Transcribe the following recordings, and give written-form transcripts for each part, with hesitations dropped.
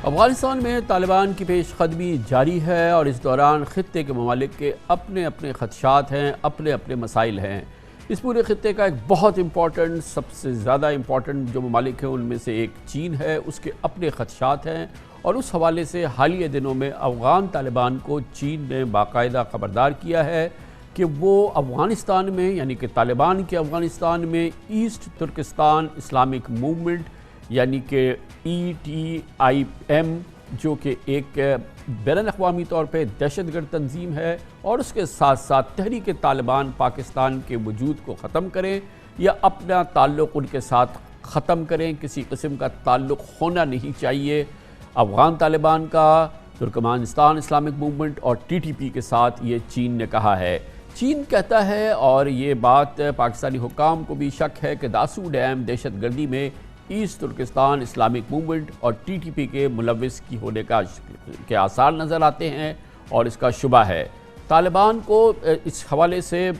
افغانستان میں طالبان کی پیش قدمی جاری ہے اور اس دوران خطے کے ممالک کے اپنے اپنے خدشات ہیں، اپنے اپنے مسائل ہیں۔ اس پورے خطے کا ایک بہت امپورٹنٹ، سب سے زیادہ امپورٹنٹ جو ممالک ہیں ان میں سے ایک چین ہے، اس کے اپنے خدشات ہیں، اور اس حوالے سے حالیہ دنوں میں افغان طالبان کو چین نے باقاعدہ خبردار کیا ہے کہ وہ افغانستان میں، یعنی کہ طالبان کے افغانستان میں ایسٹ ترکستان اسلامک موومنٹ یعنی کہ ETIM جو کہ ایک بین الاقوامی طور پہ دہشت گرد تنظیم ہے، اور اس کے ساتھ ساتھ تحریک طالبان پاکستان کے وجود کو ختم کریں یا اپنا تعلق ان کے ساتھ ختم کریں، کسی قسم کا تعلق ہونا نہیں چاہیے افغان طالبان کا ترکمانستان اسلامک موومنٹ اور TTP کے ساتھ، یہ چین نے کہا ہے۔ چین کہتا ہے، اور یہ بات پاکستانی حکام کو بھی شک ہے، کہ داسو ڈیم دہشت گردی میں ایسٹ ترکستان اسلامک موومنٹ اور TTP کے ملوث کی ہونے کے آثار نظر آتے ہیں، اور اس کا شبہ ہے۔ طالبان کو اس حوالے سے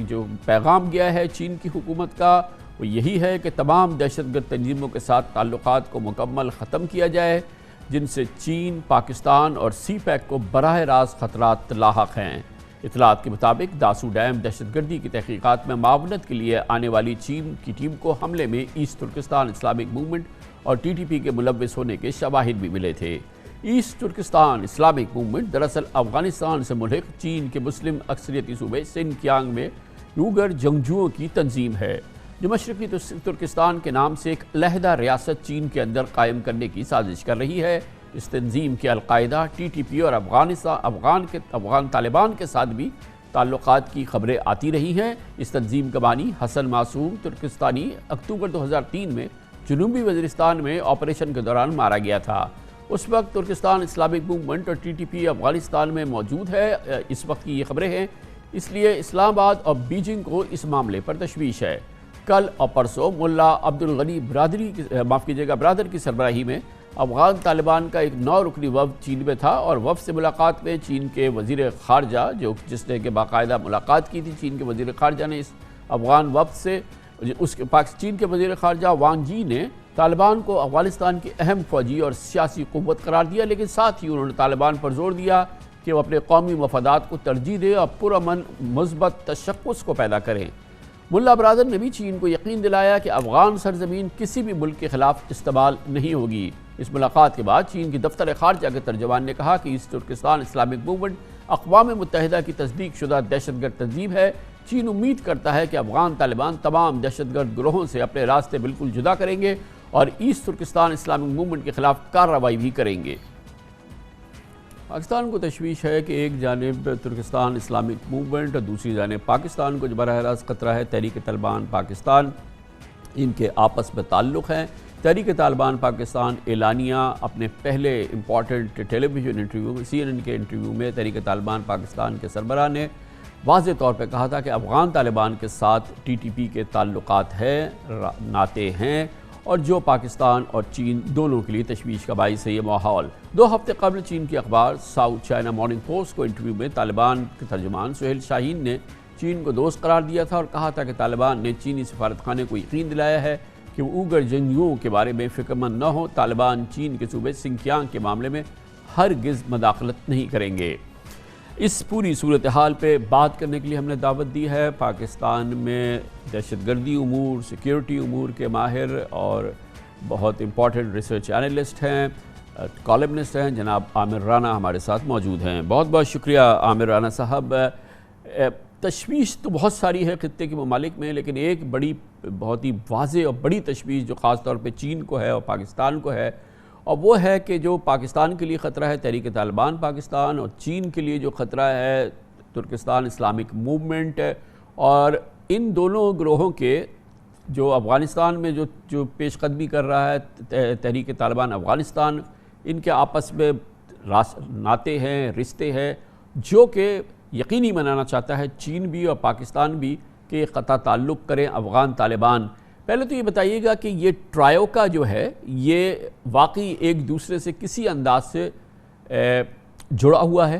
جو پیغام گیا ہے چین کی حکومت کا، وہ یہی ہے کہ تمام دہشت گرد تنظیموں کے ساتھ تعلقات کو مکمل ختم کیا جائے جن سے چین، پاکستان اور CPEC کو براہ راست خطرات لاحق ہیں۔ اطلاعات کے مطابق داسو ڈیم دہشت گردی کی تحقیقات میں معاونت کے لیے آنے والی چین کی ٹیم کو حملے میں ایسٹ ترکستان اسلامک موومنٹ اور TTP کے ملوث ہونے کے شواہد بھی ملے تھے۔ ایسٹ ترکستان اسلامک موومنٹ دراصل افغانستان سے ملحق چین کے مسلم اکثریتی صوبے سنکیانگ میں یوگر جنگجوؤں کی تنظیم ہے، جو مشرقی ترکستان کے نام سے ایک علیحدہ ریاست چین کے اندر قائم کرنے کی سازش کر رہی ہے۔ اس تنظیم کے القاعدہ، TTP اور افغان طالبان کے ساتھ بھی تعلقات کی خبریں آتی رہی ہیں۔ اس تنظیم کا بانی حسن معصوم ترکستانی اکتوبر 2003 میں جنوبی وزیرستان میں آپریشن کے دوران مارا گیا تھا۔ اس وقت ترکستان اسلامک موومنٹ اور TTP افغانستان میں موجود ہے۔ اس وقت کی یہ خبریں ہیں، اس لیے اسلام آباد اور بیجنگ کو اس معاملے پر تشویش ہے۔ کل اور پرسوں ملا عبدالغنی برادر کی سربراہی میں افغان طالبان کا ایک 9 رکنی وفد چین میں تھا، اور وفد سے ملاقات میں چین کے وزیر خارجہ جس نے کہ باقاعدہ ملاقات کی تھی چین کے وزیر خارجہ نے اس افغان وفد سے، چین کے وزیر خارجہ وانگ یی نے طالبان کو افغانستان کی اہم فوجی اور سیاسی قوت قرار دیا، لیکن ساتھ ہی انہوں نے طالبان پر زور دیا کہ وہ اپنے قومی مفادات کو ترجیح دے اور پرامن مثبت تشخص کو پیدا کریں۔ ملا برادر نے بھی چین کو یقین دلایا کہ افغان سرزمین کسی بھی ملک کے خلاف استعمال نہیں ہوگی۔ اس ملاقات کے بعد چین کی دفتر خارجہ کے ترجمان نے کہا کہ ایسٹ ترکستان اسلامک موومنٹ اقوام متحدہ کی تصدیق شدہ دہشت گرد تنظیم ہے۔ چین امید کرتا ہے کہ افغان طالبان تمام دہشت گرد گروہوں سے اپنے راستے بالکل جدا کریں گے اور ایسٹ ترکستان اسلامک موومنٹ کے خلاف کارروائی بھی کریں گے۔ پاکستان کو تشویش ہے کہ ایک جانب ترکستان اسلامک موومنٹ اور دوسری جانب پاکستان کو جو براہ راست خطرہ ہے تحریک طالبان پاکستان، ان کے آپس میں تعلق ہیں۔ تحریک طالبان پاکستان اعلانیہ اپنے پہلے امپورٹنٹ ٹیلی ویژن انٹرویو میں CNN کے انٹرویو میں تحریک طالبان پاکستان کے سربراہ نے واضح طور پہ کہا تھا کہ افغان طالبان کے ساتھ TTP کے تعلقات ہیں، ناطے ہیں، اور جو پاکستان اور چین دونوں کے لیے تشویش کا باعث ہے یہ ماحول۔ 2 ہفتے قبل چین کی اخبار ساؤتھ چائنا مارننگ پوسٹ کو انٹرویو میں طالبان کے ترجمان سہیل شاہین نے چین کو دوست قرار دیا تھا، اور کہا تھا کہ طالبان نے چینی سفارت خانے کو یقین دلایا ہے کہ وہ اوگر جنگجوؤں کے بارے میں فکر مند نہ ہو۔ طالبان چین کے صوبے سنکیانگ کے معاملے میں ہرگز مداخلت نہیں کریں گے۔ اس پوری صورتحال پہ بات کرنے کے لیے ہم نے دعوت دی ہے پاکستان میں دہشت گردی امور، سیکیورٹی امور کے ماہر اور بہت امپورٹنٹ ریسرچ اینالسٹ ہیں، کالمنسٹ ہیں، جناب عامر رانا ہمارے ساتھ موجود ہیں۔ بہت بہت شکریہ عامر رانا صاحب۔ تشویش تو بہت ساری ہے خطے کے ممالک میں، لیکن ایک بہت ہی واضح اور بڑی تشویش جو خاص طور پہ چین کو ہے اور پاکستان کو ہے، اور وہ ہے کہ جو پاکستان کے لیے خطرہ ہے تحریک طالبان پاکستان، اور چین کے لیے جو خطرہ ہے ترکستان اسلامک موومنٹ، اور ان دونوں گروہوں کے جو افغانستان میں جو پیش قدمی کر رہا ہے تحریک طالبان افغانستان، ان کے آپس میں ناطے ہیں، رشتے ہیں، جو کہ یقینی بنانا چاہتا ہے چین بھی اور پاکستان بھی کہ قطع تعلق کریں افغان طالبان۔ پہلے تو یہ بتائیے گا کہ یہ ٹرائیوکا جو ہے یہ واقعی ایک دوسرے سے کسی انداز سے جڑا ہوا ہے؟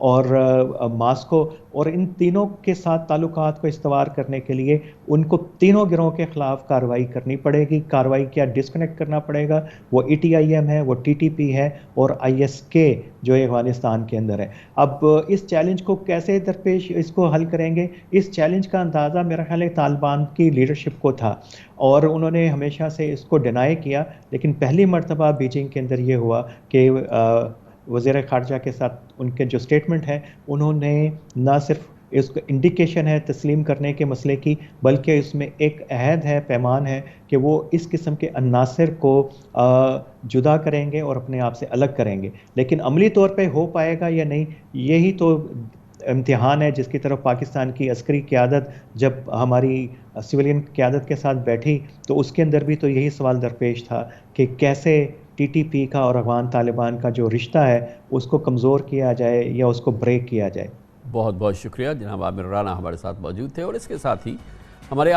اور ماسکو، اور ان تینوں کے ساتھ تعلقات کو استوار کرنے کے لیے ان کو تینوں گروہوں کے خلاف کارروائی کرنی پڑے گی۔ کارروائی کیا ڈسکنیکٹ کرنا پڑے گا، وہ ای ٹی آئی ایم ہے، وہ ٹی ٹی پی ہے، اور آئی ایس کے جو افغانستان کے اندر ہے۔ اب اس چیلنج کو کیسے درپیش اس کو حل کریں گے، اس چیلنج کا اندازہ میرا خیال ہے طالبان کی لیڈرشپ کو تھا، اور انہوں نے ہمیشہ سے اس کو ڈینائی کیا، لیکن پہلی مرتبہ بیجنگ کے اندر یہ ہوا کہ وزیر خارجہ کے ساتھ ان کے جو سٹیٹمنٹ ہے، انہوں نے نہ صرف اس کو انڈیکیشن ہے تسلیم کرنے کے مسئلے کی، بلکہ اس میں ایک عہد ہے، پیمان ہے کہ وہ اس قسم کے عناصر کو جدا کریں گے اور اپنے آپ سے الگ کریں گے۔ لیکن عملی طور پہ ہو پائے گا یا نہیں، یہی تو امتحان ہے جس کی طرف پاکستان کی عسکری قیادت جب ہماری سویلین قیادت کے ساتھ بیٹھی تو اس کے اندر بھی تو یہی سوال درپیش تھا کہ کیسے ٹی ٹی پی کا اور افغان طالبان کا جو رشتہ ہے اس کو کمزور کیا جائے یا اس کو بریک کیا جائے۔ بہت بہت شکریہ جناب عامر رانا ہمارے ساتھ موجود تھے، اور اس کے ساتھ ہی ہمارے